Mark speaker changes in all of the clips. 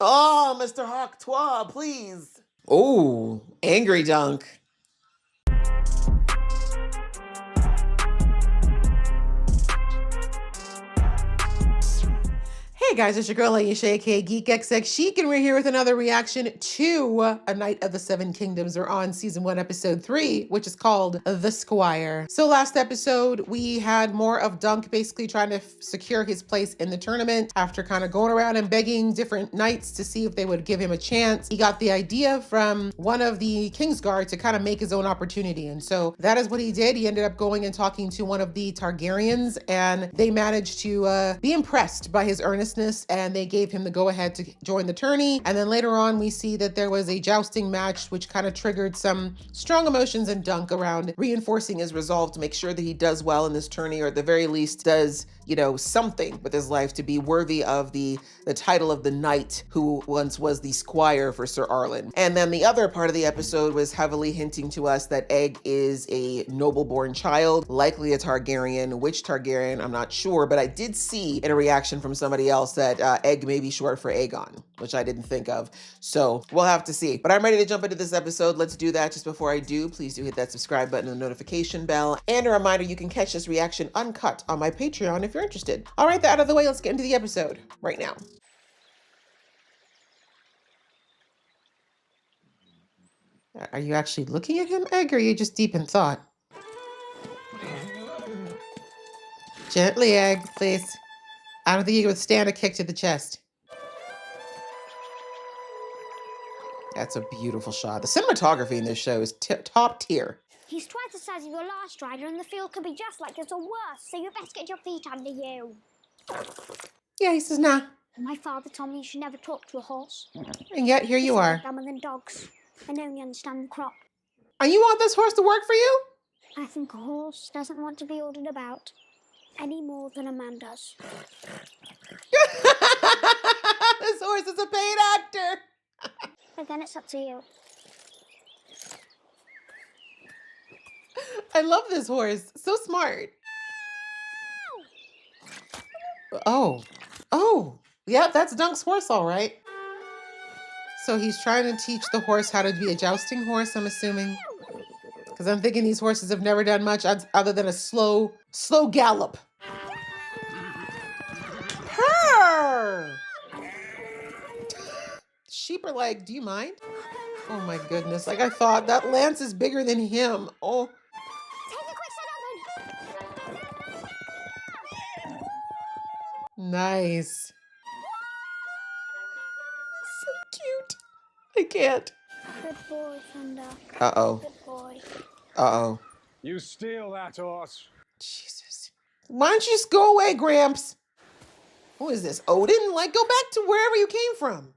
Speaker 1: Oh, Mr. Hawktois, please. Oh, angry Dunk. Hey guys, it's your girl Aisha, aka Geek XX Chic, and we're here with another reaction to A Knight of the Seven Kingdoms. We're on season 1, episode 3, which is called The Squire. So last episode, we had more of Dunk basically trying to secure his place in the tournament after kind of going around and begging different knights to see if they would give him a chance. He got the idea from one of the Kingsguard to kind of make his own opportunity. And so that is what he did. He ended up going and talking to one of the Targaryens, and they managed to be impressed by his earnestness, and they gave him the go-ahead to join the tourney. And then later on, we see that there was a jousting match, which kind of triggered some strong emotions in Dunk around reinforcing his resolve to make sure that he does well in this tourney, or at the very least does, you know, something with his life to be worthy of the title of the knight who once was the squire for Sir Arlen. And then the other part of the episode was heavily hinting to us that Egg is a noble-born child, likely a Targaryen. Which Targaryen, I'm not sure, but I did see in a reaction from somebody else that Egg may be short for Aegon, which I didn't think of. So we'll have to see. But I'm ready to jump into this episode. Let's do that. Just before I do, please do hit that subscribe button and the notification bell. And a reminder, you can catch this reaction uncut on my Patreon if you're interested. All right, that out of the way, let's get into the episode right now. Are you actually looking at him, Egg, or are you just deep in thought? Gently, Egg, please. I don't think you can withstand a kick to the chest. That's a beautiful shot. The cinematography in this show is top tier.
Speaker 2: He's twice the size of your last rider, and the field could be just like this or worse, so you best get your feet under you.
Speaker 1: Yeah, he says, nah.
Speaker 2: My father told me you should never talk to a horse.
Speaker 1: And yet, here you are.
Speaker 2: Dumber than dogs. I only understand the crop.
Speaker 1: And you want this horse to work for you?
Speaker 2: I think a horse doesn't want to be ordered about any more than a man does.
Speaker 1: This horse is a paid actor.
Speaker 2: But then it's up to you.
Speaker 1: I love this horse. So smart. Oh. Yeah, that's Dunk's horse, all right. So he's trying to teach the horse how to be a jousting horse, I'm assuming. Because I'm thinking these horses have never done much other than a slow gallop. Purr! Sheep are like, do you mind? Oh my goodness. Like I thought, that lance is bigger than him. Oh.
Speaker 2: Take a quick set open.
Speaker 1: Nice. So cute. I can't.
Speaker 2: Good boy, Thunder.
Speaker 1: Uh-oh.
Speaker 2: Good boy.
Speaker 1: Uh-oh.
Speaker 3: You steal that horse.
Speaker 1: Jesus. Why don't you just go away, Gramps? Who is this, Odin? Like, go back to wherever you came from.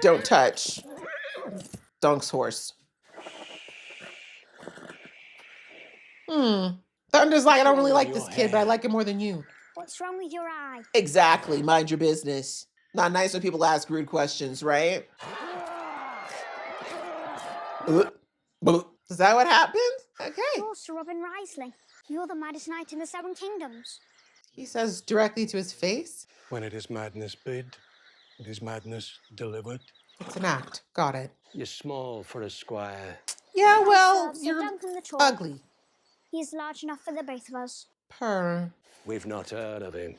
Speaker 1: Don't touch Dunk's horse. Thunder's like, I don't really like this kid, but I like him more than you.
Speaker 2: What's wrong with your eye?
Speaker 1: Exactly. Mind your business. Not nice when people ask rude questions, right? Is that what happened? Okay.
Speaker 2: You're Sir Robin Riesling. You're the maddest knight in the Seven Kingdoms.
Speaker 1: He says directly to his face.
Speaker 3: When it is madness bid, it is madness delivered.
Speaker 1: It's an act. Got it.
Speaker 4: You're small for a squire.
Speaker 1: Yeah, well,
Speaker 2: Sir
Speaker 1: you're
Speaker 2: Duncan the Tall.
Speaker 1: ugly.
Speaker 2: He's large enough for the both of us.
Speaker 1: Purr.
Speaker 4: We've not heard of him.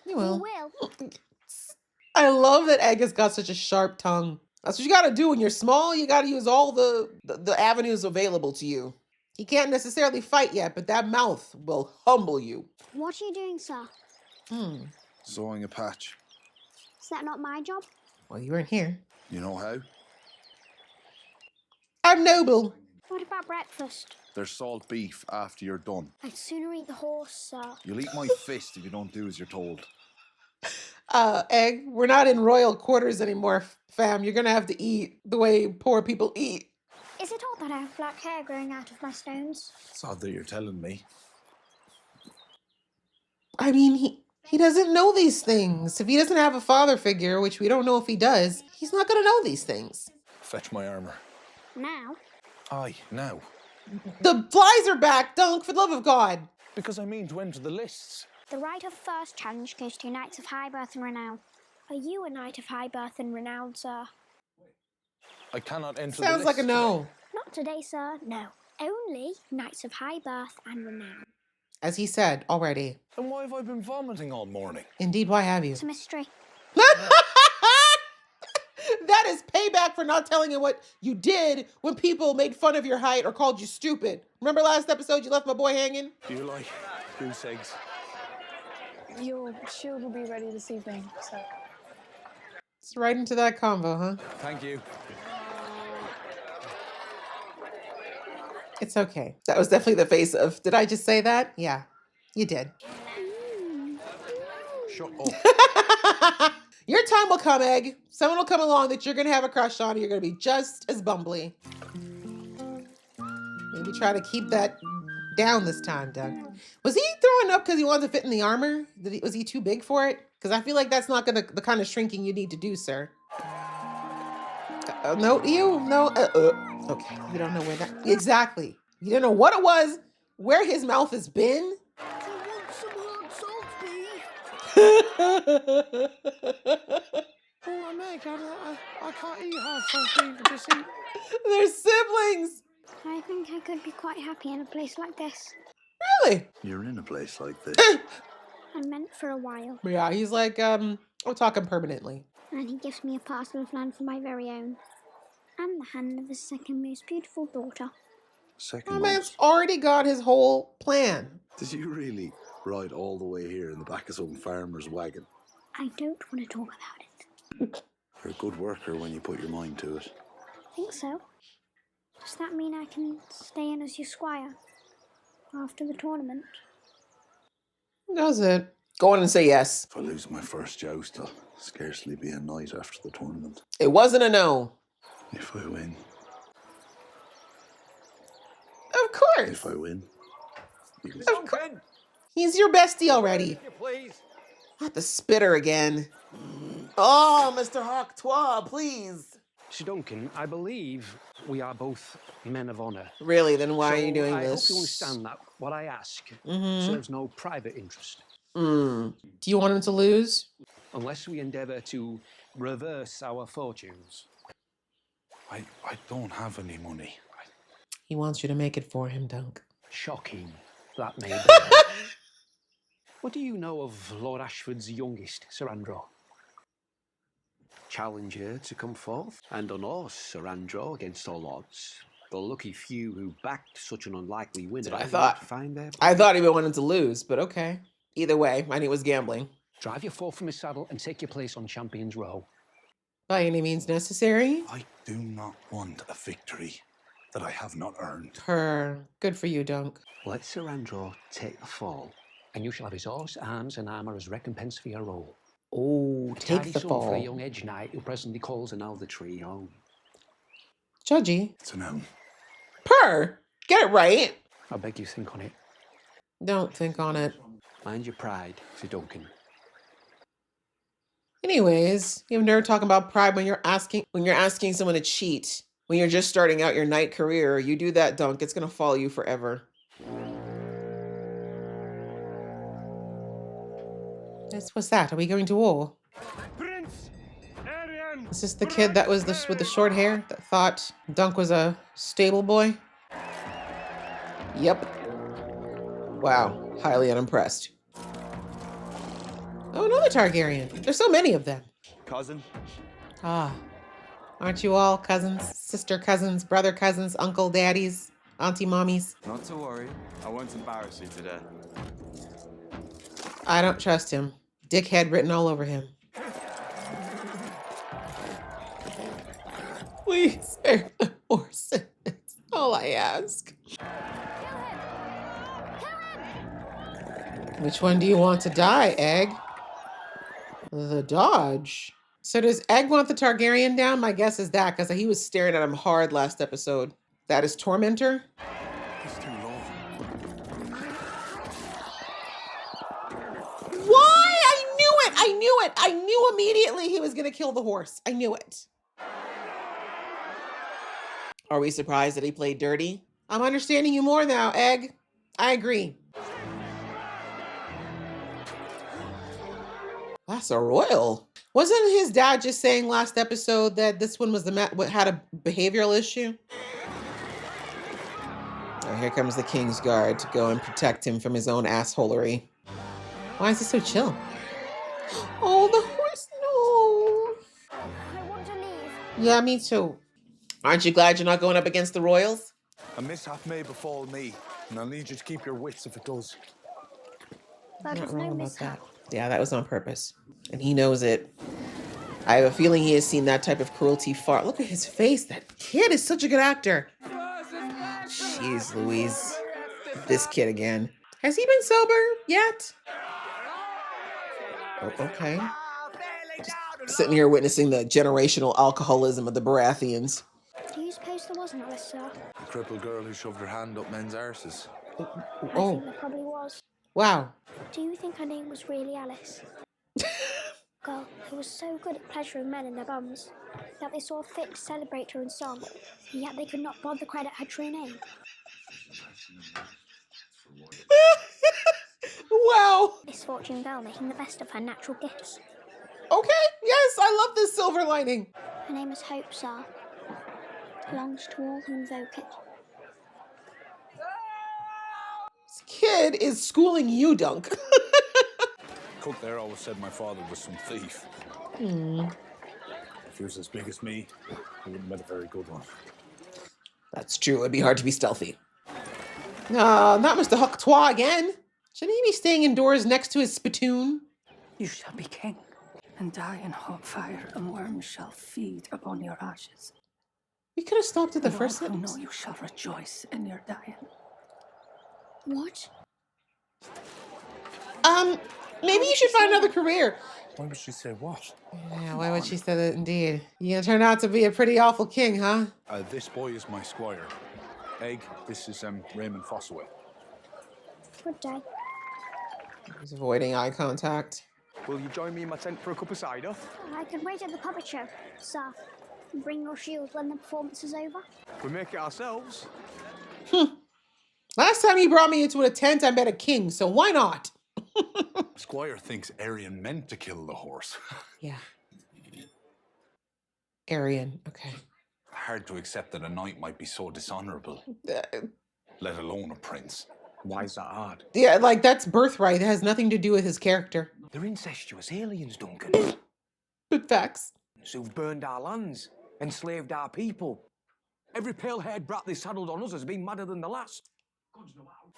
Speaker 1: You will.
Speaker 2: You will.
Speaker 1: I love that Egg has got such a sharp tongue. That's what you gotta do when you're small. You gotta use all the avenues available to you. He can't necessarily fight yet, but that mouth will humble you.
Speaker 2: What are you doing, sir?
Speaker 5: Sawing a patch.
Speaker 2: Is that not my job?
Speaker 1: Well, you weren't here.
Speaker 5: You know how?
Speaker 1: I'm noble.
Speaker 2: What about breakfast?
Speaker 5: There's salt beef after you're done.
Speaker 2: I'd sooner eat the horse, sir.
Speaker 5: You'll eat my fist if you don't do as you're told.
Speaker 1: Egg, we're not in royal quarters anymore, fam. You're gonna have to eat the way poor people eat.
Speaker 2: Is it odd that I have black hair growing out of my stones?
Speaker 5: It's odd that you're telling me.
Speaker 1: I mean, he doesn't know these things. If he doesn't have a father figure, which we don't know if he does, he's not gonna know these things.
Speaker 5: Fetch my armor.
Speaker 2: Now?
Speaker 5: Aye, now.
Speaker 1: The flies are back, Dunk, for the love of God.
Speaker 5: Because I mean to enter the lists.
Speaker 2: The right of first challenge goes to knights of high birth and renown. Are you a knight of high birth and renown, sir?
Speaker 5: I cannot enter the
Speaker 1: Sounds
Speaker 5: list
Speaker 1: like a no.
Speaker 5: today.
Speaker 2: Not today, sir. No. Only knights of high birth and renown.
Speaker 1: As he said already.
Speaker 5: Then why have I been vomiting all morning?
Speaker 1: Indeed, why have you?
Speaker 2: It's a mystery.
Speaker 1: That is payback for not telling him what you did when people made fun of your height or called you stupid. Remember last episode you left my boy hanging?
Speaker 5: Do you like goose eggs?
Speaker 6: Your shield will be ready this evening, so.
Speaker 1: It's right into that convo, huh?
Speaker 5: Thank you.
Speaker 1: It's okay. That was definitely the face of, did I just say that? Yeah, you did.
Speaker 5: Shut up.
Speaker 1: Your time will come, Egg. Someone will come along that you're going to have a crush on and you're going to be just as bumbly. Maybe try to keep that down this time, Doug. Was he throwing up because he wanted to fit in the armor? Was he too big for it? Because I feel like that's not the kind of shrinking you need to do, sir. No, you? No. Okay, you don't know where that... Exactly. You don't know what it was, where his mouth has been.
Speaker 3: Oh, Meg, I can't eat half salt beef. Just eat.
Speaker 1: They're siblings.
Speaker 2: I think I could be quite happy in a place like this.
Speaker 1: Really?
Speaker 5: You're in a place like this.
Speaker 2: I'm meant for a while.
Speaker 1: Yeah, he's like, we're talking permanently.
Speaker 2: And he gives me a parcel of land for my very own. And the hand of his second most beautiful daughter.
Speaker 5: Second
Speaker 1: My
Speaker 5: month.
Speaker 1: man's already got his whole plan.
Speaker 5: Did you really ride all the way here in the back of some farmer's wagon?
Speaker 2: I don't want to talk about it.
Speaker 5: You're a good worker when you put your mind to it.
Speaker 2: I think so. Does that mean I can stay in as your squire after the tournament?
Speaker 1: Does it? Go on and say yes.
Speaker 5: If I lose my first joust, I'll scarcely be a knight after the tournament.
Speaker 1: It wasn't a no.
Speaker 5: If I win.
Speaker 1: Of course.
Speaker 5: If I win. You can
Speaker 1: Of course. He's your bestie already.
Speaker 4: Please.
Speaker 1: Not the spitter again. Oh, Mr. Hawktois, please.
Speaker 4: Sir Duncan, I believe we are both men of honour.
Speaker 1: Really? Then why are you doing
Speaker 4: I
Speaker 1: this?
Speaker 4: hope you understand that what I ask serves no private interest.
Speaker 1: Do you want him to lose?
Speaker 4: Unless we endeavour to reverse our fortunes.
Speaker 5: I don't have any money.
Speaker 1: He wants you to make it for him, Dunk.
Speaker 4: Shocking, that may be. What do you know of Lord Ashford's youngest, Sir Andrew? Challenge her to come forth and unhorse Sir Andrew against all odds. The lucky few who backed such an unlikely winner
Speaker 1: That's what I thought.
Speaker 4: would find their...
Speaker 1: I thought he wanted to lose, but okay. Either way, I knew it was gambling.
Speaker 4: Drive your fourth from his saddle and take your place on Champion's Row.
Speaker 1: By any means necessary.
Speaker 5: I do not want a victory that I have not earned.
Speaker 1: Good for you, Dunk.
Speaker 4: Let Sir Andrew take the fall, and you shall have his horse, arms, and armour as recompense for your role.
Speaker 1: Oh, take
Speaker 4: Tidy
Speaker 1: the
Speaker 4: sum for a
Speaker 1: fall.
Speaker 4: young edge knight who presently calls an elder tree home.
Speaker 1: Judgy.
Speaker 5: It's a no.
Speaker 1: Purr. Get it right.
Speaker 4: I beg you think on it.
Speaker 1: Don't think on it.
Speaker 4: Mind your pride, Sir Duncan.
Speaker 1: Anyways, you've never talking about pride when you're asking someone to cheat. When you're just starting out your knight career, you do that, Dunk. It's gonna follow you forever. What's that? Are we going to war?
Speaker 3: Prince Arian.
Speaker 1: Is this the kid that was with the short hair that thought Dunk was a stable boy? Yep. Wow, highly unimpressed. Oh, another Targaryen. There's so many of them.
Speaker 7: Cousin?
Speaker 1: Ah, aren't you all cousins, sister cousins, brother cousins, uncle, daddies, auntie, mommies?
Speaker 7: Not to worry. I won't embarrass you today.
Speaker 1: I don't trust him. Dickhead written all over him. Please spare the horses. That's all I ask. Which one do you want to die, Egg? The Dodge. So does Egg want the Targaryen down? My guess is that, because he was staring at him hard last episode. That is Tormentor?
Speaker 5: It's too long.
Speaker 1: Why? I knew it! I knew it! I knew immediately he was going to kill the horse. I knew it. Are we surprised that he played dirty? I'm understanding you more now, Egg. I agree. That's a royal. Wasn't his dad just saying last episode that this one was had a behavioral issue? Oh, here comes the King's Guard to go and protect him from his own assholery. Why is he so chill? Oh, the horse, no.
Speaker 2: I want to leave.
Speaker 1: Yeah, me too. Aren't you glad you're not going up against the royals?
Speaker 3: A mishap may befall me, and I'll need you to keep your wits if it does.
Speaker 2: That
Speaker 1: Not
Speaker 2: was
Speaker 1: wrong
Speaker 2: no
Speaker 1: about
Speaker 2: mishap.
Speaker 1: that. Yeah, that was on purpose. And he knows it. I have a feeling he has seen that type of cruelty far. Look at his face. That kid is such a good actor. Jeez Louise. This kid again. Has he been sober yet? Oh, okay. Just sitting here witnessing the generational alcoholism of the Baratheons.
Speaker 2: Do you suppose there was an Alice, sir?
Speaker 5: The crippled girl who shoved her hand up men's arses.
Speaker 2: I
Speaker 1: Oh,
Speaker 2: think there probably was.
Speaker 1: wow.
Speaker 2: Do you think her name was really Alice? Girl who was so good at pleasuring men in their bums that they saw fit to celebrate her in song, yet they could not bother credit her true name.
Speaker 1: Wow.
Speaker 2: Misfortune girl making the best of her natural gifts.
Speaker 1: Okay, yes, I love this silver lining.
Speaker 2: Her name is Hope, sir. Belongs to all who invoke it.
Speaker 3: This
Speaker 1: Kid is schooling you, Dunk.
Speaker 3: cook there always said my father was some thief. If he was as big as me, he wouldn't have been a very good one.
Speaker 1: That's true. It'd be hard to be stealthy. No, not Mr. Hucktois again. Shouldn't he be staying indoors next to his spittoon?
Speaker 8: You shall be king, and die in hot fire, and worms shall feed upon your ashes.
Speaker 1: We could have stopped at the
Speaker 8: And
Speaker 1: first
Speaker 8: all who
Speaker 1: sentence.
Speaker 8: know you shall rejoice in your dying.
Speaker 2: What?
Speaker 1: Maybe you should find another career.
Speaker 3: Why would she say what?
Speaker 1: Yeah, why would she say that indeed? You're gonna turn out to be a pretty awful king, huh?
Speaker 3: This boy is my squire. Egg, this is Raymond Fossaway.
Speaker 2: Good day.
Speaker 1: He's avoiding eye contact.
Speaker 7: Will you join me in my tent for a cup of cider?
Speaker 2: I can wait at the puppet show, sir. Bring your shield when the performance is over.
Speaker 7: We make it ourselves.
Speaker 1: Last time he brought me into a tent, I met a king, so why not?
Speaker 3: Squire thinks Arian meant to kill the horse.
Speaker 1: Yeah. Arian, okay.
Speaker 3: Hard to accept that a knight might be so dishonorable, let alone a prince.
Speaker 9: Why is that hard?
Speaker 1: Yeah, like that's birthright. It has nothing to do with his character.
Speaker 9: They're incestuous aliens, Duncan.
Speaker 1: Good facts.
Speaker 9: Who've burned our lands, enslaved our people. Every pale-haired brat they saddled on us has been madder than the last.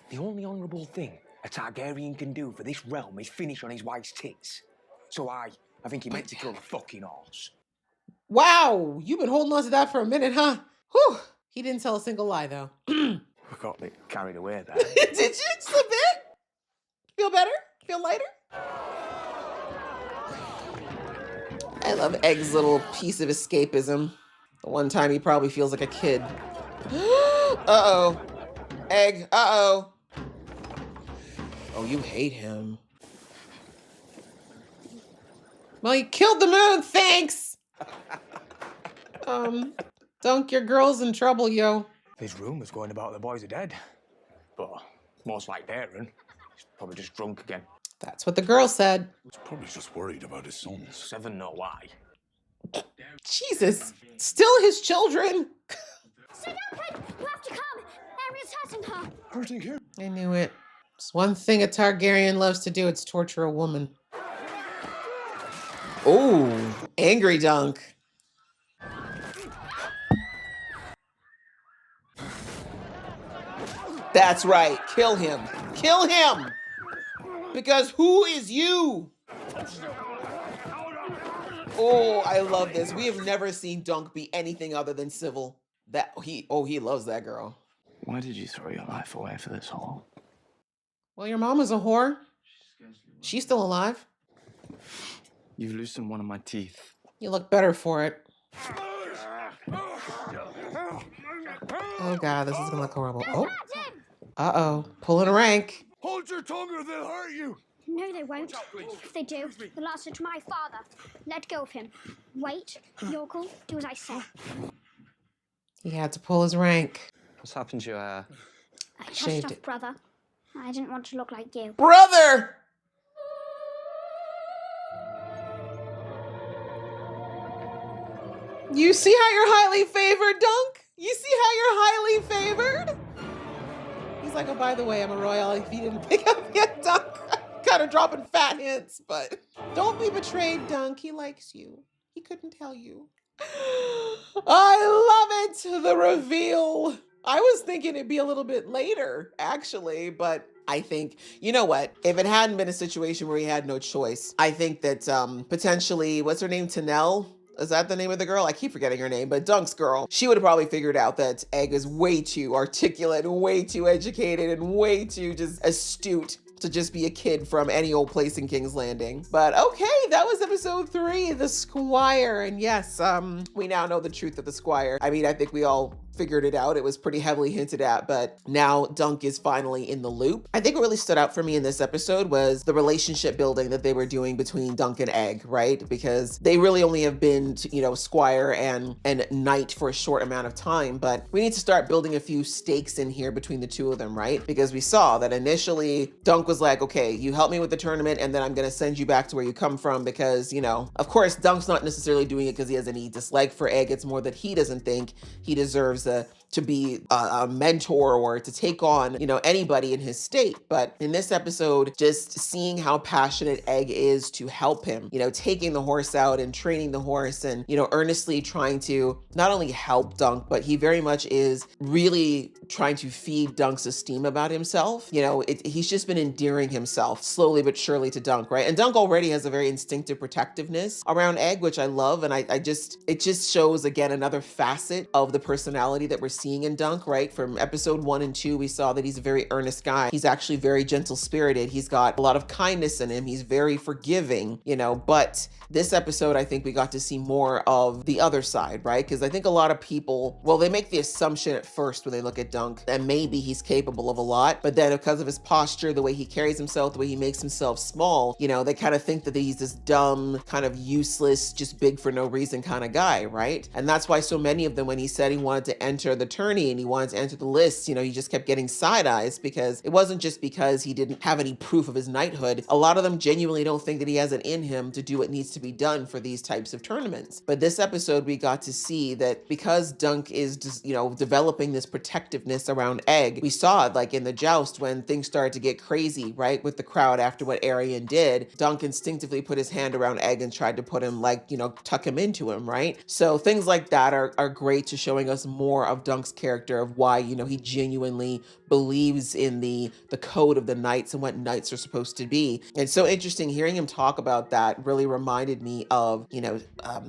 Speaker 9: The only honourable thing a Targaryen can do for this realm is finish on his wife's tits. So I think he meant to kill the fucking horse.
Speaker 1: Wow, you've been holding on to that for a minute, huh? Whew. He didn't tell a single lie, though.
Speaker 9: I got a bit carried away there.
Speaker 1: Did you? Just a bit? Feel better? Feel lighter? I love Egg's little piece of escapism. The one time he probably feels like a kid. Uh-oh. Egg, uh-oh. Oh, you hate him. Well, you killed the moon, thanks! Dunk, your girl's in trouble, yo.
Speaker 9: There's rumours going about the boys are dead. But most like Aaron. He's probably just drunk again.
Speaker 1: That's what the girl said.
Speaker 3: He's probably just worried about his sons.
Speaker 9: Seven know why.
Speaker 1: Jesus. Still his children.
Speaker 2: Sit down, Prince! You have to come! Arian's hurting her!
Speaker 3: Hurting him?
Speaker 1: I knew it. It's one thing a Targaryen loves to do, it's torture a woman. Oh, angry Dunk. That's right. Kill him. Kill him. Because who is you? Oh, I love this. We have never seen Dunk be anything other than civil. He loves that girl.
Speaker 9: Why did you throw your life away for this whole?
Speaker 1: Well, your mom was a whore. She's still alive.
Speaker 9: You've loosened one of my teeth.
Speaker 1: You look better for it. Oh God, this is gonna look horrible. Oh. Uh-oh. Pulling rank.
Speaker 3: Hold your tongue or they'll hurt you!
Speaker 2: No, they won't. If they do, they'll answer to my father. Let go of him. Wait. You're cool. Do as I say.
Speaker 1: He had to pull his rank.
Speaker 7: What's happened to your hair?
Speaker 2: I
Speaker 1: Shaved
Speaker 2: touched off,
Speaker 1: it.
Speaker 2: brother. I didn't want to look like you.
Speaker 1: Brother! You see how you're highly favored, Dunk? You see how you're highly favored? He's like, oh, by the way, I'm a royal. If you didn't pick up yet, Dunk. Kind of dropping fat hints, but don't be betrayed, Dunk. He likes you. He couldn't tell you. I love it. The reveal. I was thinking it'd be a little bit later, actually, but I think, you know what? If it hadn't been a situation where he had no choice, I think that potentially, what's her name? Tanel? Is that the name of the girl? I keep forgetting her name, but Dunk's girl. She would have probably figured out that Egg is way too articulate, way too educated, and way too just astute to just be a kid from any old place in King's Landing. But okay, that was episode 3, The Squire. And yes, we now know the truth of the Squire. I mean, I think we all figured it out. It was pretty heavily hinted at, but now Dunk is finally in the loop. I think what really stood out for me in this episode was the relationship building that they were doing between Dunk and Egg, right? Because they really only have been, Squire and Knight for a short amount of time, but we need to start building a few stakes in here between the two of them, right? Because we saw that initially Dunk was like, okay, you help me with the tournament and then I'm going to send you back to where you come from because, of course, Dunk's not necessarily doing it because he has any dislike for Egg. It's more that he doesn't think he deserves to be a mentor or to take on, anybody in his state. But in this episode, just seeing how passionate Egg is to help him, taking the horse out and training the horse and, earnestly trying to not only help Dunk, but he very much is really trying to feed Dunk's esteem about himself. He's just been endearing himself slowly but surely to Dunk, right? And Dunk already has a very instinctive protectiveness around Egg, which I love. And it just shows again another facet of the personality that we're seeing in Dunk, right? From episode 1 and 2, we saw that he's a very earnest guy. He's actually very gentle spirited. He's got a lot of kindness in him. He's very forgiving, but this episode, I think we got to see more of the other side, right? Because I think a lot of people, they make the assumption at first when they look at Dunk that maybe he's capable of a lot, but then because of his posture, the way he carries himself, the way he makes himself small, they kind of think that he's this dumb, kind of useless, just big for no reason kind of guy, right? And that's why so many of them, when he said he wanted to enter the tourney and he wanted to enter the list, he just kept getting side eyes because it wasn't just because he didn't have any proof of his knighthood. A lot of them genuinely don't think that he has it in him to do what needs to be done for these types of tournaments. But this episode, we got to see that because Dunk is just, developing this protectiveness around Egg, we saw it like in the joust when things started to get crazy, right? With the crowd after what Arian did, Dunk instinctively put his hand around Egg and tried to put him tuck him into him, right? So things like that are great to showing us more of Dunk's character, of why, he genuinely believes in the code of the knights and what knights are supposed to be. And so interesting hearing him talk about that really reminded me of,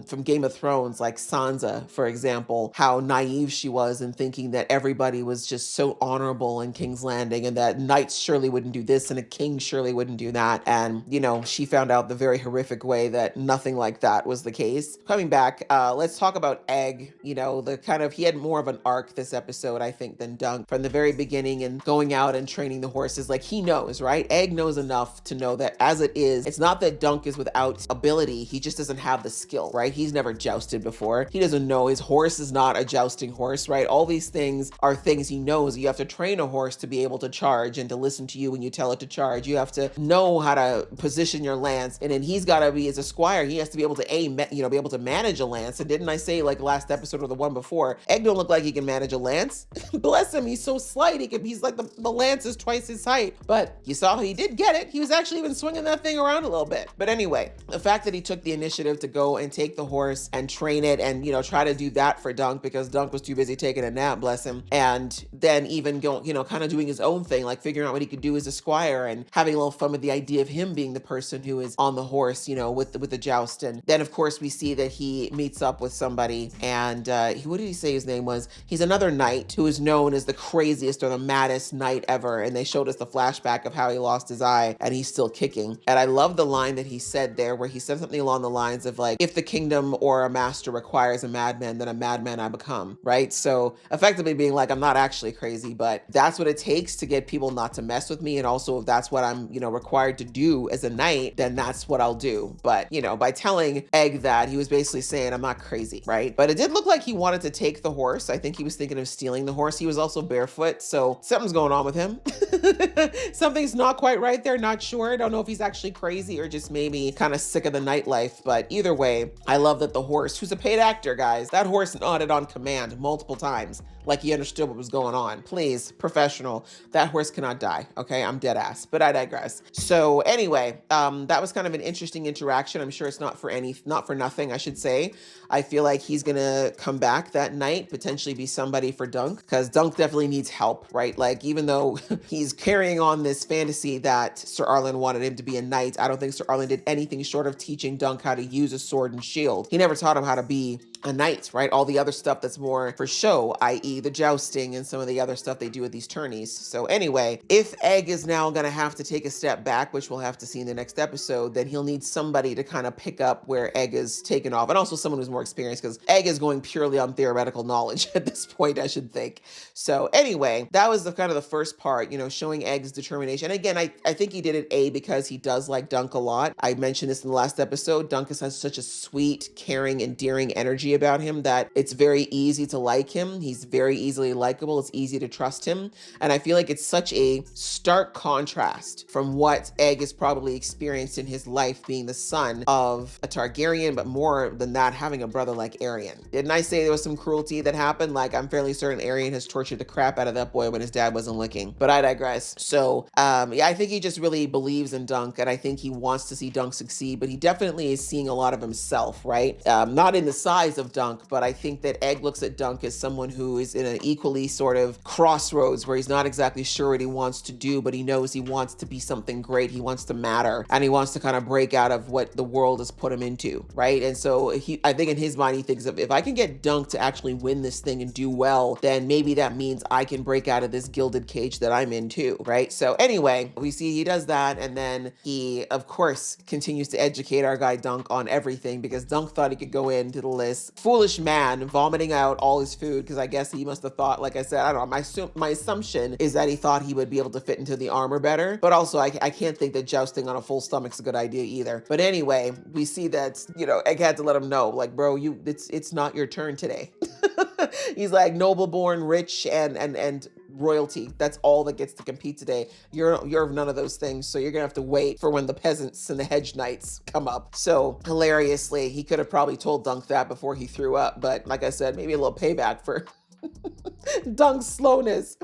Speaker 1: from Game of Thrones, like Sansa, for example, how naive she was in thinking that everybody was just so honorable in King's Landing and that knights surely wouldn't do this and a king surely wouldn't do that. And, she found out the very horrific way that nothing like that was the case. Coming back, let's talk about Egg. He had more of an arc this episode, I think, than Dunk from the very beginning and going out and training the horses. Like he knows, right? Egg knows enough to know that as it is, it's not that Dunk is without ability. He just doesn't have the skill, right? He's never jousted before. He doesn't know his horse is not a jousting horse, right? All these things are things he knows. You have to train a horse to be able to charge and to listen to you when you tell it to charge. You have to know how to position your lance. And then he's got to be, as a squire, he has to be able to be able to manage a lance. And didn't I say like last episode or the one before, Egg don't look like he can manage a lance. Bless him, he's so slight. He's like the lance is twice his height. But you saw he did get it. He was actually even swinging that thing around a little bit. But anyway, the fact that he took the initiative to go and take the horse and train it and, try to do that for Dunk because Dunk was too busy taking a nap, bless him. And then even going, kind of doing his own thing, like figuring out what he could do as a squire and having a little fun with the idea of him being the person who is on the horse, with the joust. And then of course we see that he meets up with somebody and what did he say his name was? He's another knight who is known as the craziest or the maddest knight ever. And they showed us the flashback of how he lost his eye and he's still kicking. And I love the line that he said there where he said something along the lines of like, if the kingdom or a master requires a madman, then a madman I become, right? So effectively being like, I'm not actually crazy, but that's what it takes to get people not to mess with me. And also if that's what I'm, required to do as a knight, then that's what I'll do. But, by telling Egg that, he was basically saying, I'm not crazy, right? But it did look like he wanted to take the horse. I think he was thinking of stealing the horse. He was also barefoot, so something's going on with him. Something's not quite right there, not sure. I don't know if he's actually crazy or just maybe kind of sick of the nightlife, but either way, I love that the horse, who's a paid actor, guys, that horse nodded on command multiple times, like he understood what was going on. Please, professional, that horse cannot die, okay? I'm dead ass, but I digress. So anyway, that was kind of an interesting interaction. I'm sure it's not for nothing, I should say. I feel like he's gonna come back that night, potentially be somebody for Dunk, because Dunk definitely needs help, right? Like, even though he's carrying on this fantasy that Sir Arlen wanted him to be a knight, I don't think Sir Arlen did anything short of teaching Dunk how to use a sword and shield. He never taught him how to be a knight, right? All the other stuff that's more for show, i.e. the jousting and some of the other stuff they do with these tourneys. So anyway, if Egg is now gonna have to take a step back, which we'll have to see in the next episode, then he'll need somebody to kind of pick up where Egg is taken off, and also someone who's more experienced, because Egg is going purely on theoretical knowledge at this point, I should think. So anyway, that was the kind of the first part, you know, showing Egg's determination. And again, I think he did it because he does like Dunk a lot. I mentioned this in the last episode. Dunk has such a sweet, caring, endearing energy about him that it's very easy to like him. He's very easily likable. It's easy to trust him. And I feel like it's such a stark contrast from what Egg has probably experienced in his life, being the son of a Targaryen, but more than that, having a brother like Aerion. Didn't I say there was some cruelty that happened? Like, I'm fairly certain Aerion has tortured the crap out of that boy when his dad wasn't looking, but I digress. So yeah, I think he just really believes in Dunk, and I think he wants to see Dunk succeed, but he definitely is seeing a lot of himself, right? Not in the size of Dunk, but I think that Egg looks at Dunk as someone who is in an equally sort of crossroads where he's not exactly sure what he wants to do, but he knows he wants to be something great. He wants to matter, and he wants to kind of break out of what the world has put him into, right? And so I think in his mind, he thinks of, if I can get Dunk to actually win this thing and do well, then maybe that means I can break out of this gilded cage that I'm in too, right? So anyway, we see he does that, and then he, of course, continues to educate our guy Dunk on everything, because Dunk thought he could go into the list. Foolish man, vomiting out all his food, because I guess he must have thought, like I said, I don't know, my assumption is that he thought he would be able to fit into the armor better, but also I can't think that jousting on a full stomach's a good idea either. But anyway, we see that, you know, Egg had to let him know, like, bro, it's not your turn today. He's like, noble born, rich, and royalty. That's all that gets to compete today. You're none of those things. So you're gonna have to wait for when the peasants and the hedge knights come up. So hilariously, he could have probably told Dunk that before he threw up. But like I said, maybe a little payback for Dunk's slowness.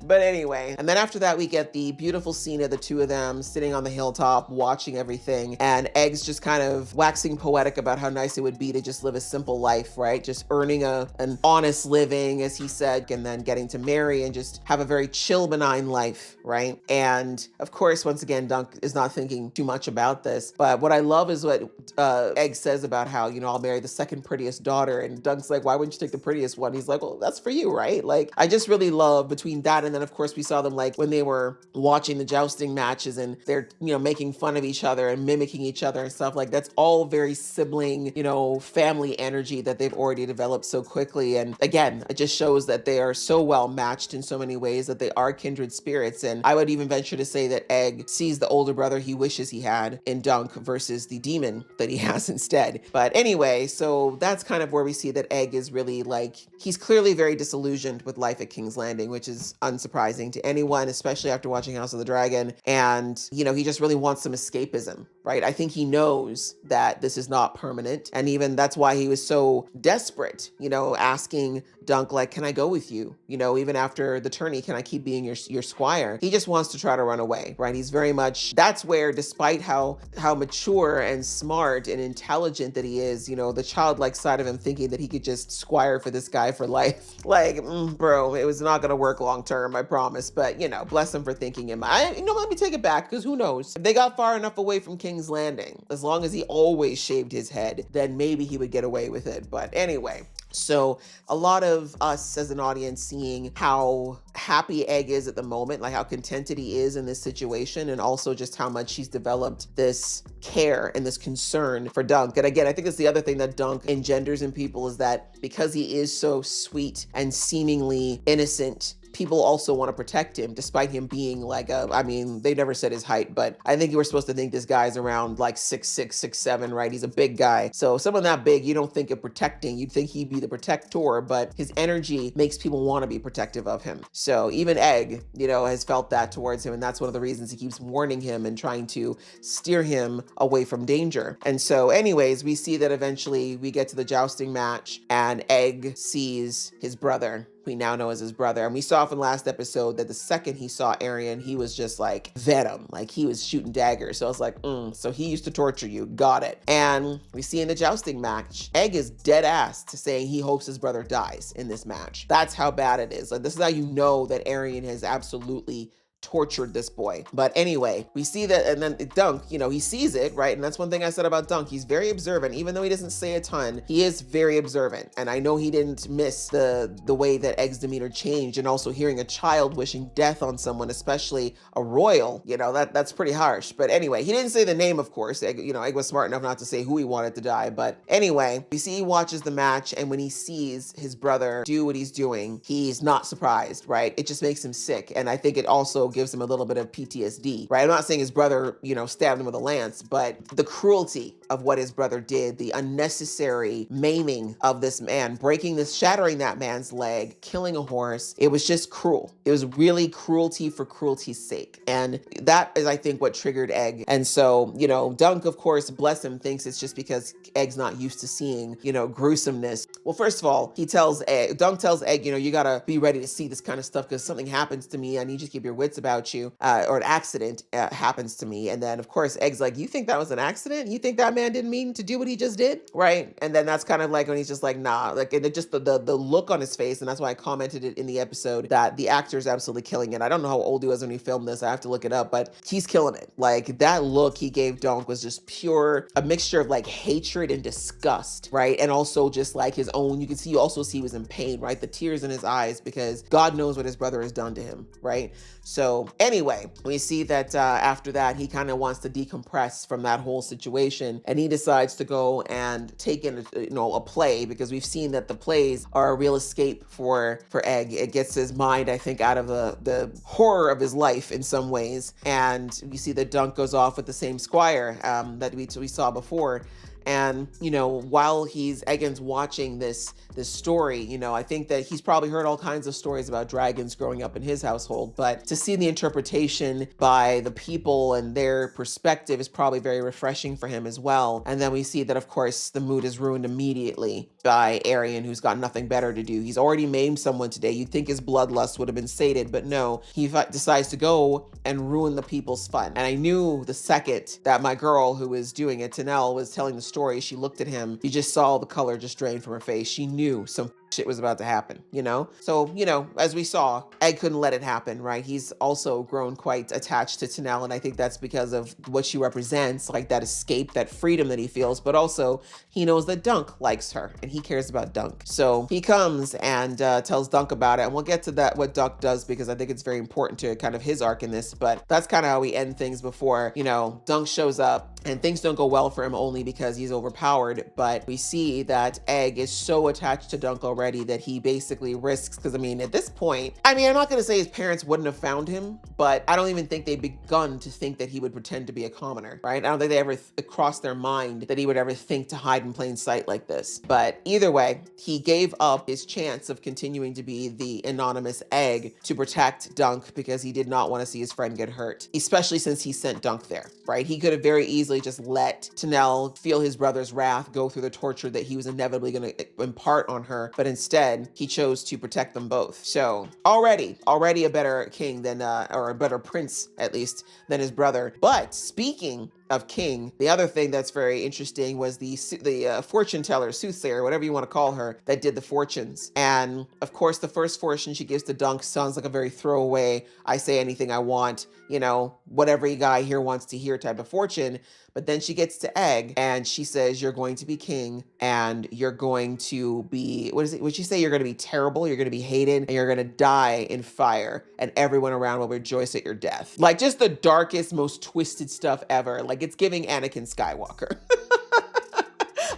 Speaker 1: But anyway, and then after that, we get the beautiful scene of the two of them sitting on the hilltop watching everything, and Egg's just kind of waxing poetic about how nice it would be to just live a simple life, right? Just earning an honest living, as he said, and then getting to marry and just have a very chill, benign life, right? And of course, once again, Dunk is not thinking too much about this, but what I love is what Egg says about how, you know, I'll marry the second prettiest daughter, and Dunk's like, why wouldn't you take the prettiest one? He's like, well, that's for you, right? Like, I just really love between that, and then of course we saw them like when they were watching the jousting matches and they're, you know, making fun of each other and mimicking each other and stuff. Like, that's all very sibling, you know, family energy that they've already developed so quickly. And again, it just shows that they are so well matched in so many ways, that they are kindred spirits. And I would even venture to say that Egg sees the older brother he wishes he had in Dunk versus the demon that he has instead. But anyway, so that's kind of where we see that Egg is really like, he's clearly very disillusioned with life at King's Landing, which is unsurprising to anyone, especially after watching House of the Dragon. And, you know, he just really wants some escapism, right? I think he knows that this is not permanent. And even that's why he was so desperate, you know, asking Dunk, like, can I go with you? You know, even after the tourney, can I keep being your squire? He just wants to try to run away, right? He's very much, that's where, despite how mature and smart and intelligent that he is, you know, the childlike side of him thinking that he could just squire for this guy for life. Like, bro, it was not going to work long term, I promise. But, you know, bless him for thinking him. Let me take it back, because who knows? If they got far enough away from King's Landing, as long as he always shaved his head, then maybe he would get away with it. But anyway, so a lot of us as an audience seeing how happy Egg is at the moment, like how contented he is in this situation, and also just how much he's developed this care and this concern for Dunk. And again, I think it's the other thing that Dunk engenders in people, is that because he is so sweet and seemingly innocent people also want to protect him, despite him being like I mean, they never said his height, but I think you were supposed to think this guy's around like 6'6", 6'7", right? He's a big guy. So someone that big, you don't think of protecting. You'd think he'd be the protector, but his energy makes people want to be protective of him. So even Egg, you know, has felt that towards him. And that's one of the reasons he keeps warning him and trying to steer him away from danger. And so anyways, we see that eventually we get to the jousting match and Egg sees his brother, we now know as his brother. And we saw from last episode that the second he saw Arian, he was just like venom, like he was shooting daggers. So I was like, so he used to torture you. Got it. And we see in the jousting match, Egg is dead ass to saying he hopes his brother dies in this match. That's how bad it is. Like, this is how you know that Arian has absolutely tortured this boy. But anyway, we see that, and then Dunk, you know, he sees it, right? And that's one thing I said about Dunk. He's very observant. Even though he doesn't say a ton, he is very observant. And I know he didn't miss the way that Egg's demeanor changed, and also hearing a child wishing death on someone, especially a royal, you know, that's pretty harsh. But anyway, he didn't say the name, of course. Egg, you know, Egg was smart enough not to say who he wanted to die. But anyway, we see he watches the match, and when he sees his brother do what he's doing, he's not surprised, right? It just makes him sick. And I think it also gives him a little bit of PTSD, right? I'm not saying his brother, you know, stabbed him with a lance, but the cruelty of what his brother did, the unnecessary maiming of this man, shattering that man's leg, killing a horse, it was just cruel. It was really cruelty for cruelty's sake. And that is, I think, what triggered Egg. And so, you know, Dunk, of course, bless him, thinks it's just because Egg's not used to seeing, you know, gruesomeness. Well, first of all, Dunk tells Egg, you know, you gotta be ready to see this kind of stuff because something happens to me. I need you to keep your wits about you, or an accident happens to me. And then, of course, Egg's like, you think that was an accident? You think that man didn't mean to do what he just did? Right? And then that's kind of like when he's just like, nah, like, and it just the look on his face. And that's why I commented it in the episode that the actor is absolutely killing it. I don't know how old he was when he filmed this. I have to look it up, but he's killing it. Like, that look he gave Dunk was just pure, a mixture of like hatred and disgust, right? And also just like his own, you also see he was in pain, right? The tears in his eyes, because God knows what his brother has done to him, right? So anyway, we see that after that, he kind of wants to decompress from that whole situation, and he decides to go and take in a play, because we've seen that the plays are a real escape for Egg. It gets his mind, I think, out of the horror of his life in some ways. And we see that Dunk goes off with the same squire that we saw before. And, you know, while Egan's watching this story, you know, I think that he's probably heard all kinds of stories about dragons growing up in his household, but to see the interpretation by the people and their perspective is probably very refreshing for him as well. And then we see that, of course, the mood is ruined immediately by Arian, who's got nothing better to do. He's already maimed someone today. You'd think his bloodlust would have been sated, but no, he decides to go and ruin the people's fun. And I knew the second that my girl who was doing it, Tanel, was telling the story, she looked at him, you just saw the color just drain from her face. She knew some shit was about to happen, you know? So, you know, as we saw, Egg couldn't let it happen, right? He's also grown quite attached to Tanel, and I think that's because of what she represents, like that escape, that freedom that he feels, but also he knows that Dunk likes her and he cares about Dunk. So he comes and tells Dunk about it, and we'll get to that, what Dunk does, because I think it's very important to kind of his arc in this, but that's kind of how we end things before, you know, Dunk shows up and things don't go well for him only because he's overpowered, but we see that Egg is so attached to Dunk already that he basically risks, because I mean, at this point, I mean, I'm not going to say his parents wouldn't have found him, but I don't even think they'd begun to think that he would pretend to be a commoner, right? I don't think they ever crossed their mind that he would ever think to hide in plain sight like this. But either way, he gave up his chance of continuing to be the anonymous Egg to protect Dunk, because he did not want to see his friend get hurt, especially since he sent Dunk there, right? He could have very easily just let Tanel feel his brother's wrath, go through the torture that he was inevitably going to impart on her, but instead he chose to protect them both. So already a better king than, or a better prince at least, than his brother. But speaking of king, the other thing that's very interesting was the fortune teller, soothsayer, whatever you want to call her, that did the fortunes. And of course, the first fortune she gives to Dunk sounds like a very throwaway, I say anything I want, you know, what every guy here wants to hear type of fortune. But then she gets to Egg and she says, you're going to be king and you're going to be, would she say? You're going to be terrible, you're going to be hated, and you're going to die in fire, and everyone around will rejoice at your death. Like, just the darkest, most twisted stuff ever. Like, it's giving Anakin Skywalker.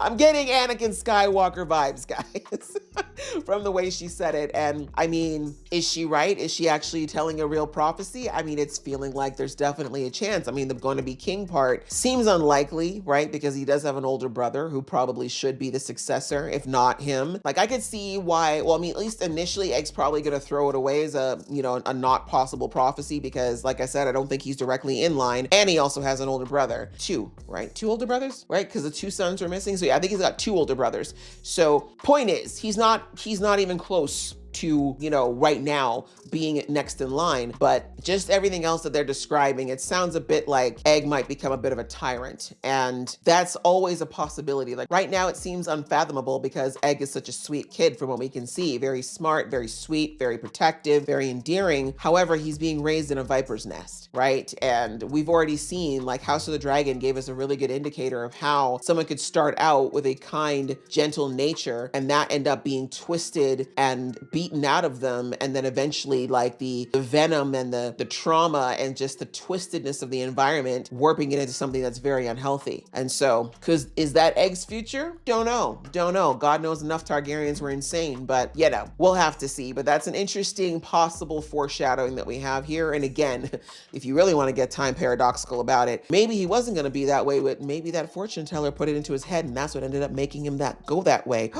Speaker 1: I'm getting Anakin Skywalker vibes, guys. from the way she said it. And I mean, is she right? Is she actually telling a real prophecy? I mean, it's feeling like there's definitely a chance. I mean, the going to be king part seems unlikely, right? Because he does have an older brother who probably should be the successor, if not him. Like, I could see why, well, I mean, at least initially, Egg's probably going to throw it away as a, you know, a not possible prophecy because, like I said, I don't think he's directly in line. And he also has an older brother. Two, right? Two older brothers, right? Because the two sons are missing. So yeah, I think he's got two older brothers. So point is, he's not even close to, you know, right now being next in line, but just everything else that they're describing, it sounds a bit like Egg might become a bit of a tyrant. And that's always a possibility. Like right now it seems unfathomable because Egg is such a sweet kid from what we can see. Very smart, very sweet, very protective, very endearing. However, he's being raised in a viper's nest, right? And we've already seen like House of the Dragon gave us a really good indicator of how someone could start out with a kind, gentle nature and that end up being twisted and beaten out of them, and then eventually like the venom and the trauma and just the twistedness of the environment warping it into something that's very unhealthy. And so, because is that Egg's future? Don't know. God knows enough Targaryens were insane, but you know, we'll have to see. But that's an interesting possible foreshadowing that we have here. And again, if you really want to get time paradoxical about it, maybe he wasn't going to be that way, but maybe that fortune teller put it into his head and that's what ended up making him go that way.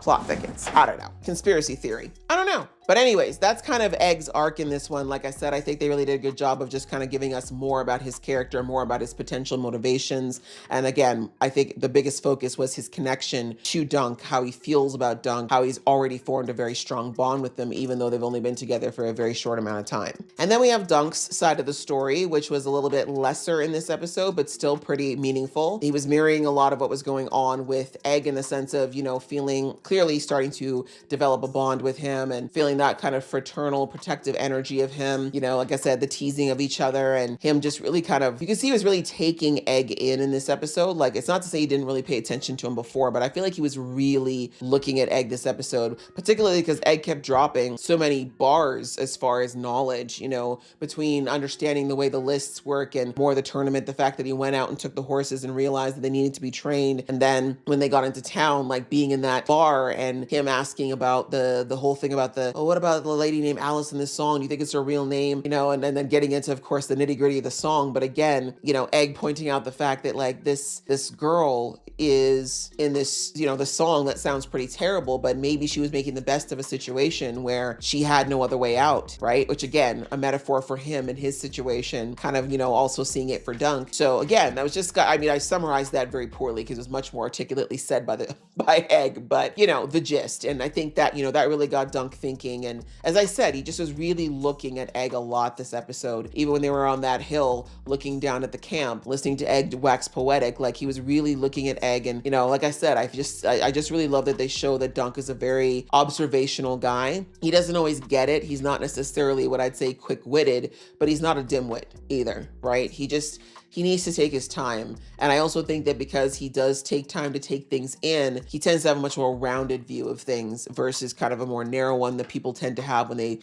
Speaker 1: Plot thickens. I don't know. Conspiracy theory. I don't know. But anyways, that's kind of Egg's arc in this one. Like I said, I think they really did a good job of just kind of giving us more about his character, more about his potential motivations. And again, I think the biggest focus was his connection to Dunk, how he feels about Dunk, how he's already formed a very strong bond with them, even though they've only been together for a very short amount of time. And then we have Dunk's side of the story, which was a little bit lesser in this episode, but still pretty meaningful. He was mirroring a lot of what was going on with Egg in the sense of, you know, feeling clearly starting to develop a bond with him and feeling that kind of fraternal protective energy of him, you know, like I said, the teasing of each other and him just really kind of, you can see he was really taking Egg in this episode. Like, it's not to say he didn't really pay attention to him before, but I feel like he was really looking at Egg this episode, particularly because Egg kept dropping so many bars as far as knowledge, you know, between understanding the way the lists work and more the tournament, the fact that he went out and took the horses and realized that they needed to be trained. And then when they got into town, like being in that bar and him asking about the whole thing about what about the lady named Alice in this song? Do you think it's her real name? You know, and then getting into, of course, the nitty gritty of the song. But again, you know, Egg pointing out the fact that like this girl is in this, you know, the song that sounds pretty terrible, but maybe she was making the best of a situation where she had no other way out, right? Which again, a metaphor for him and his situation, kind of, you know, also seeing it for Dunk. So again, that was just, I mean, I summarized that very poorly because it was much more articulately said by Egg, but you know, the gist. And I think that, you know, that really got Dunk thinking. And as I said, he just was really looking at Egg a lot this episode, even when they were on that hill looking down at the camp, listening to Egg wax poetic, like he was really looking at Egg. And, you know, like I said, I just really love that they show that Dunk is a very observational guy. He doesn't always get it. He's not necessarily what I'd say quick-witted, but he's not a dimwit either, right? He needs to take his time. And I also think that because he does take time to take things in, he tends to have a much more rounded view of things versus kind of a more narrow one that people tend to have when they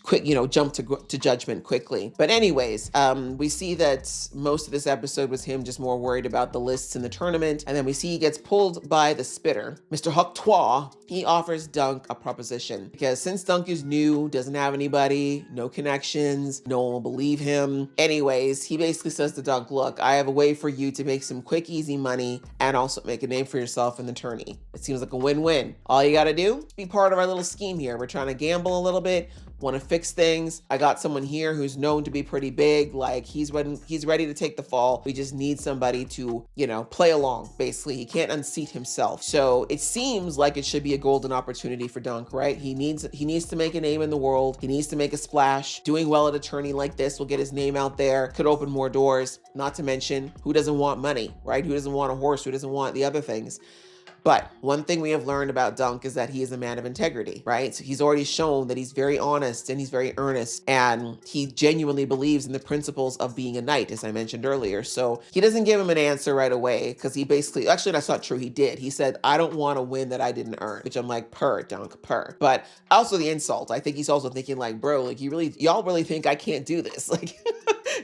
Speaker 1: jump to judgment quickly. But anyways, we see that most of this episode was him just more worried about the lists in the tournament. And then we see he gets pulled by the spitter. Mr. Huctois, he offers Dunk a proposition because since Dunk is new, doesn't have anybody, no connections, no one will believe him. Anyways, he basically says to Dunk, look, I have a way for you to make some quick, easy money and also make a name for yourself in the tourney. It seems like a win-win. All you got to do, be part of our little scheme here. We're trying to gamble a little bit, want to fix things. I got someone here who's known to be pretty big. Like he's ready to take the fall. We just need somebody to, you know, play along. Basically, he can't unseat himself. So it seems like it should be a golden opportunity for Dunk, right? He needs to make a name in the world. He needs to make a splash. Doing well at a tourney like this will get his name out there. Could open more doors. Not to mention, who doesn't want money, right? Who doesn't want a horse? Who doesn't want the other things? But one thing we have learned about Dunk is that he is a man of integrity, right? So he's already shown that he's very honest and he's very earnest and he genuinely believes in the principles of being a knight, as I mentioned earlier. So he doesn't give him an answer right away because he basically, actually that's not true, he did. He said, I don't want to win that I didn't earn, which I'm like, Dunk, purr. But also the insult, I think he's also thinking like, bro, like y'all really think I can't do this? Like,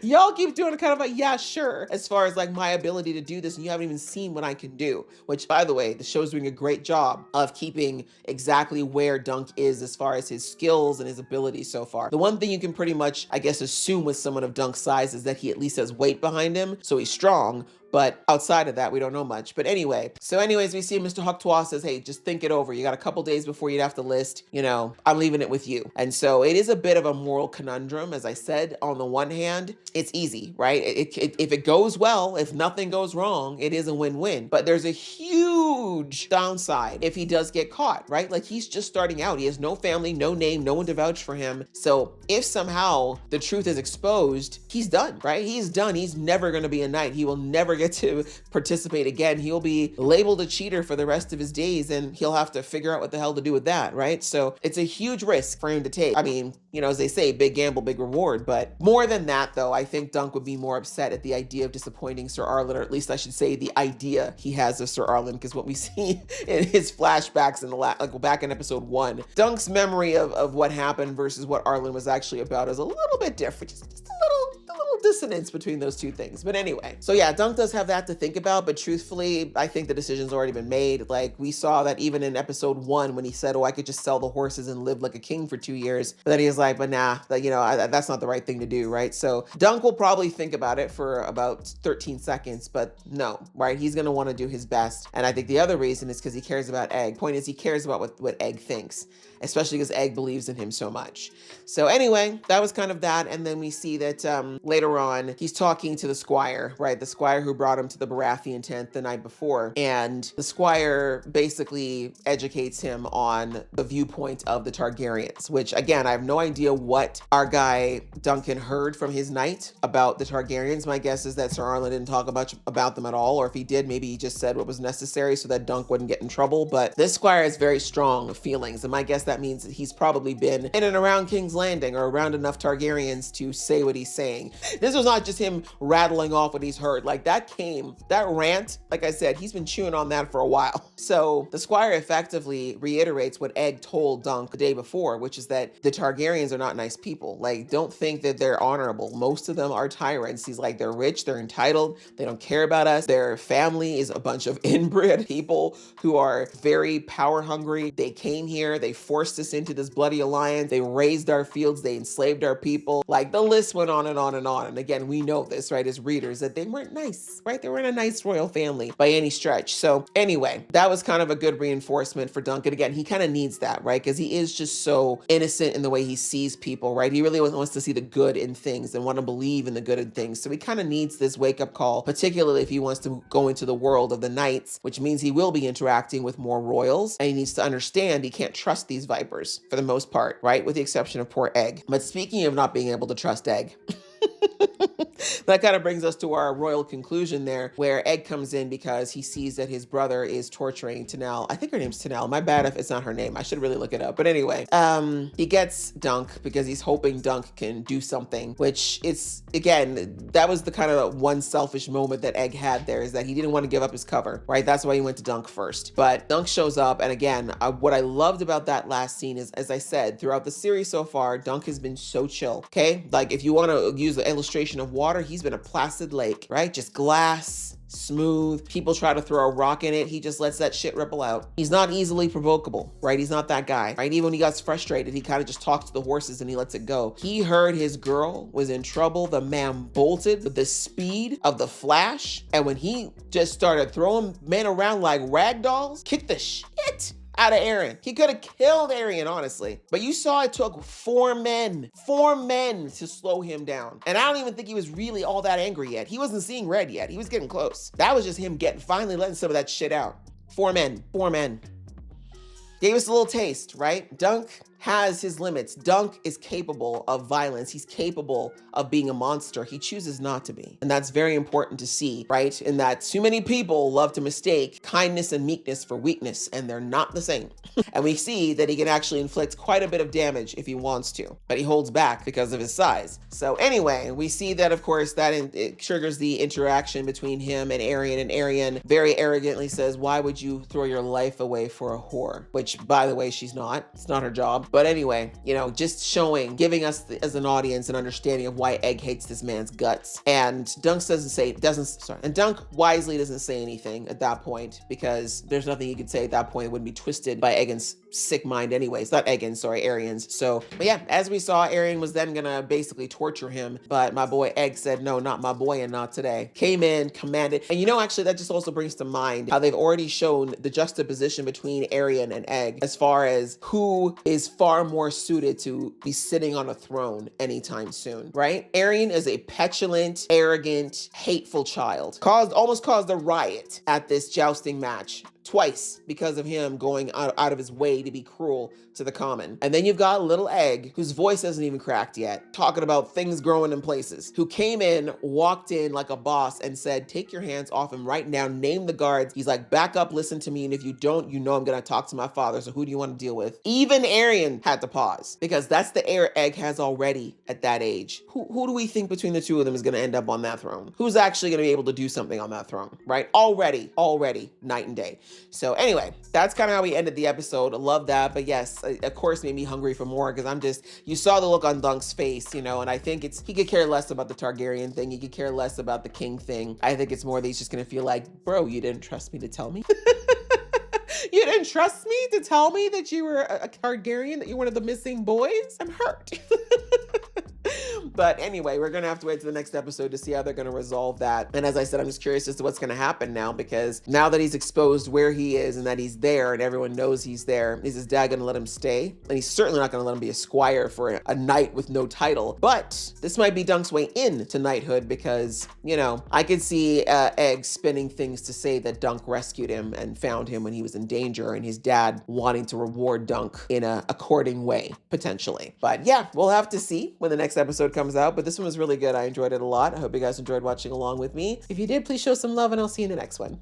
Speaker 1: Y'all keep doing kind of like, yeah, sure, as far as like my ability to do this, and you haven't even seen what I can do, which by the way, the show's doing a great job of keeping exactly where Dunk is as far as his skills and his abilities so far. The one thing you can pretty much, I guess, assume with someone of Dunk's size is that he at least has weight behind him, so he's strong. But outside of that, we don't know much. But anyway, we see Mr. Huctois says, hey, just think it over. You got a couple days before you'd have to list, I'm leaving it with you. And so it is a bit of a moral conundrum. As I said, on the one hand, it's easy, right? If it goes well, if nothing goes wrong, it is a win-win. But there's a huge downside if he does get caught, right? Like he's just starting out. He has no family, no name, no one to vouch for him. So if somehow the truth is exposed, he's done, right? He's done. He's never going to be a knight. He will never get to participate again. He'll be labeled a cheater for the rest of his days, and he'll have to figure out what the hell to do with that, right? So it's a huge risk for him to take. I mean, as they say, big gamble, big reward. But more than that, though, I think Dunk would be more upset at the idea of disappointing Sir Arlen, or at least I should say the idea he has of Sir Arlen, because what we see in his flashbacks in back in episode 1, Dunk's memory of what happened versus what Arlen was actually about is a little bit different. Just a little dissonance between those two things. But anyway, so yeah, Dunk does have that to think about, but truthfully, I think the decision's already been made. Like we saw that even in episode 1 when he said, I could just sell the horses and live like a king for 2 years. But then he was like, but nah, that's not the right thing to do, right? So Dunk will probably think about it for about 13 seconds, but no, right? He's gonna wanna do his best. And I think the other reason is because he cares about Egg. Point is, he cares about what Egg thinks, especially because Egg believes in him so much. So anyway, that was kind of that. And then we see that later on, he's talking to the squire, right? The squire who brought him to the Baratheon tent the night before. And the squire basically educates him on the viewpoint of the Targaryens, which again, I have no idea what our guy Duncan heard from his knight about the Targaryens. My guess is that Sir Arlen didn't talk much about them at all, or if he did, maybe he just said what was necessary so that Dunk wouldn't get in trouble. But this squire has very strong feelings, and my guess that means that he's probably been in and around King's Landing or around enough Targaryens to say what he's saying. This was not just him rattling off what he's heard. Like that rant, like I said, he's been chewing on that for a while. So the squire effectively reiterates what Egg told Dunk the day before, which is that the Targaryens are not nice people. Like, don't think that they're honorable. Most of them are tyrants. He's like, they're rich, they're entitled, they don't care about us. Their family is a bunch of inbred people who are very power hungry. They came here, they forced us into this bloody alliance, they raised our fields, they enslaved our people. Like the list went on and on and on. And again, we know this, right, as readers, that they weren't nice, right? They weren't a nice royal family by any stretch. So anyway, that was kind of a good reinforcement for Duncan. Again, he kind of needs that, right? Because he is just so innocent in the way he sees people, right? He really wants to see the good in things and want to believe in the good in things. So he kind of needs this wake-up call, particularly if he wants to go into the world of the knights, which means he will be interacting with more royals, and he needs to understand he can't trust these vipers for the most part, right? With the exception of poor Egg. But speaking of not being able to trust Egg, that kind of brings us to our royal conclusion there, where Egg comes in because he sees that his brother is torturing Tanel. I think her name's Tanel. My bad if it's not her name. I should really look it up. But anyway, he gets Dunk because he's hoping Dunk can do something, which it's, again, that was the kind of one selfish moment that Egg had there, is that he didn't want to give up his cover, right? That's why he went to Dunk first. But Dunk shows up, and again, what I loved about that last scene is, as I said, throughout the series so far, Dunk has been so chill, okay? Like, if you want to use the illustration of water, he's been a placid lake, right? Just glass, smooth. People try to throw a rock in it, he just lets that shit ripple out. He's not easily provocable, right? He's not that guy, right? Even when he got frustrated, he kind of just talks to the horses and he lets it go. He heard his girl was in trouble. The man bolted with the speed of the Flash, and when he just started throwing men around like rag dolls, kicked the shit out of Aaron. He could have killed Aaron, honestly. But you saw it took 4 men to slow him down. And I don't even think he was really all that angry yet. He wasn't seeing red yet. He was getting close. That was just him finally letting some of that shit out. 4 men. Gave us a little taste, right? Dunk has his limits. Dunk is capable of violence. He's capable of being a monster. He chooses not to be. And that's very important to see, right? In that too many people love to mistake kindness and meekness for weakness, and they're not the same. And we see that he can actually inflict quite a bit of damage if he wants to, but he holds back because of his size. So anyway, we see that, of course, that it triggers the interaction between him and Arian very arrogantly says, why would you throw your life away for a whore? Which, by the way, she's not. It's not her job. But anyway, you know, just giving us as an audience an understanding of why Egg hates this man's guts. And Dunk wisely doesn't say anything at that point, because there's nothing he could say at that point that wouldn't be twisted by Egan's sick mind anyways. Not Egan's, sorry, Arian's. So, but yeah, as we saw, Arian was then gonna basically torture him, but my boy Egg said, no, not my boy and not today. Came in, commanded. And you know, actually, that just also brings to mind how they've already shown the juxtaposition between Arian and Egg as far as who is far more suited to be sitting on a throne anytime soon, right? Arian is a petulant, arrogant, hateful child. Almost caused a riot at this jousting match twice because of him going out of his way to be cruel to the common. And then you've got little Egg, whose voice hasn't even cracked yet, talking about things growing in places, who came in, walked in like a boss and said, take your hands off him right now, name the guards. He's like, back up, listen to me, and if you don't, you know I'm gonna talk to my father, so who do you want to deal with? Even Arian had to pause, because that's the air Egg has already at that age. Who do we think between the two of them is gonna end up on that throne? Who's actually gonna be able to do something on that throne, right? Already, night and day. So anyway, that's kind of how we ended the episode. I love that. But yes, of course, made me hungry for more, because you saw the look on Dunk's face, you know, and I think he could care less about the Targaryen thing. He could care less about the king thing. I think it's more that he's just going to feel like, bro, you didn't trust me to tell me. You didn't trust me to tell me that you were a Targaryen, that you're one of the missing boys? I'm hurt. But anyway, we're going to have to wait to the next episode to see how they're going to resolve that. And as I said, I'm just curious as to what's going to happen now, because now that he's exposed where he is and that he's there and everyone knows he's there, is his dad going to let him stay? And he's certainly not going to let him be a squire for a knight with no title. But this might be Dunk's way in to knighthood, because, you know, I could see Egg spinning things to say that Dunk rescued him and found him when he was in danger, and his dad wanting to reward Dunk in a according way, potentially. But yeah, we'll have to see when the next episode comes out. But this one was really good. I enjoyed it a lot. I hope you guys enjoyed watching along with me. If you did, please show some love, and I'll see you in the next one.